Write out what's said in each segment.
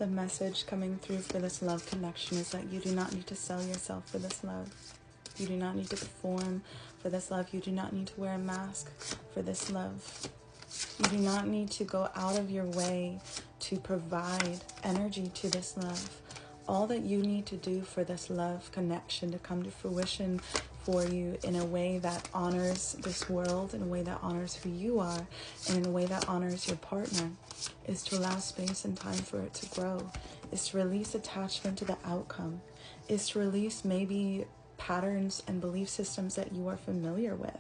The message coming through for this love connection is that you do not need to sell yourself for this love. You do not need to perform for this love. You do not need to wear a mask for this love. You do not need to go out of your way to provide energy to this love. All that you need to do for this love connection to come to fruition for you in a way that honors this world, in a way that honors who you are, and in a way that honors your partner, is to allow space and time for it to grow, is to release attachment to the outcome, is to release maybe patterns and belief systems that you are familiar with.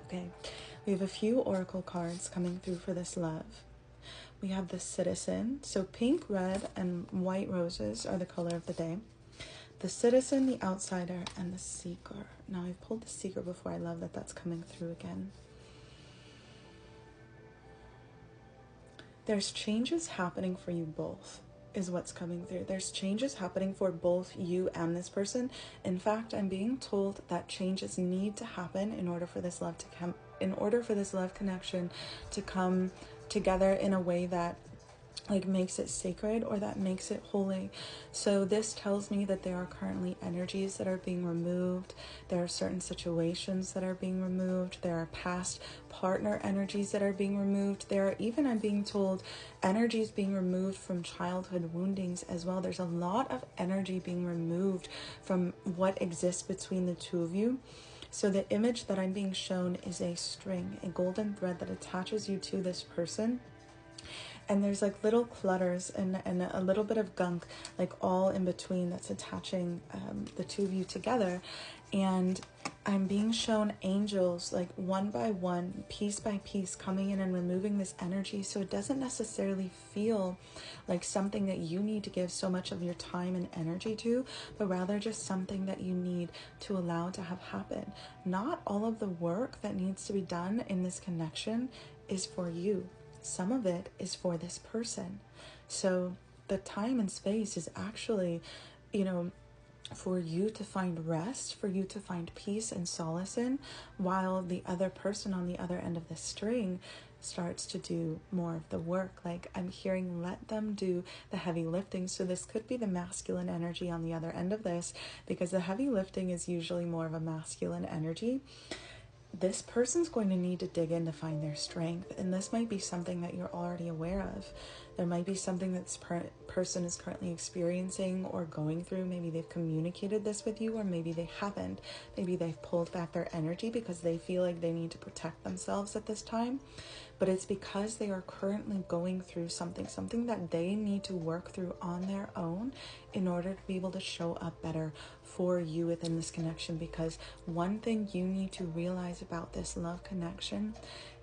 Okay, we have a few oracle cards coming through for this love. We have the Citizen. So pink, red, and white roses are the color of the day. The Citizen, the Outsider, and the Seeker. Now, I've pulled the Seeker before. I love that that's coming through again. There's changes happening for you both, is what's coming through. There's changes happening for both you and this person. In fact, I'm being told that changes need to happen in order for this love to come, in order for this love connection to come together in a way that makes it sacred or that makes it holy. So this tells me that there are currently energies that are being removed. There are certain situations that are being removed. There are past partner energies that are being removed. There are even, I'm being told, energies being removed from childhood woundings as well. There's a lot of energy being removed from what exists between the two of you. So the image that I'm being shown is a string, a golden thread that attaches you to this person. And there's little clutters and a little bit of gunk, all in between, that's attaching the two of you together. And I'm being shown angels, one by one, piece by piece, coming in and removing this energy. So it doesn't necessarily feel like something that you need to give so much of your time and energy to, but rather just something that you need to allow to have happen. Not all of the work that needs to be done in this connection is for you. Some of it is for this person. So the time and space is actually, for you to find rest, for you to find peace and solace in, while the other person on the other end of the string starts to do more of the work. I'm hearing, let them do the heavy lifting. So this could be the masculine energy on the other end of this, because the heavy lifting is usually more of a masculine energy. This person's going to need to dig in to find their strength, and this might be something that you're already aware of. There might be something that this person is currently experiencing or going through. Maybe they've communicated this with you, or maybe they haven't. Maybe they've pulled back their energy because they feel like they need to protect themselves at this time. But it's because they are currently going through something that they need to work through on their own in order to be able to show up better for you within this connection. Because one thing you need to realize about this love connection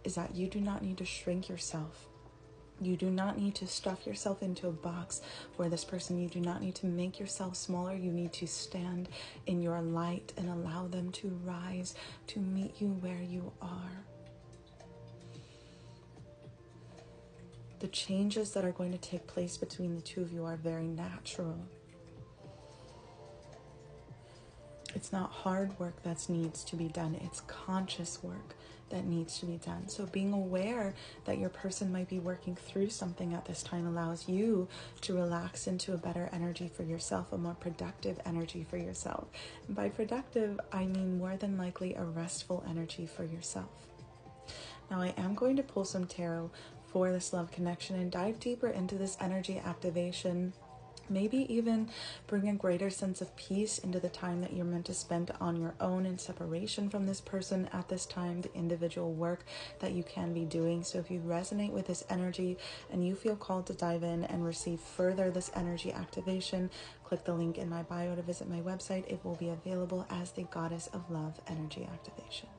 is that you do not need to shrink yourself. You do not need to stuff yourself into a box for this person. You do not need to make yourself smaller. You need to stand in your light and allow them to rise to meet you where you are. The changes that are going to take place between the two of you are very natural. It's not hard work that needs to be done. It's conscious work that needs to be done. So being aware that your person might be working through something at this time allows you to relax into a better energy for yourself, a more productive energy for yourself. And by productive, I mean more than likely a restful energy for yourself. Now, I am going to pull some tarot for this love connection and dive deeper into this energy activation. Maybe even bring a greater sense of peace into the time that you're meant to spend on your own in separation from this person at this time, the individual work that you can be doing. So if you resonate with this energy and you feel called to dive in and receive further this energy activation, click the link in my bio to visit my website. It will be available as the Goddess of Love Energy Activation.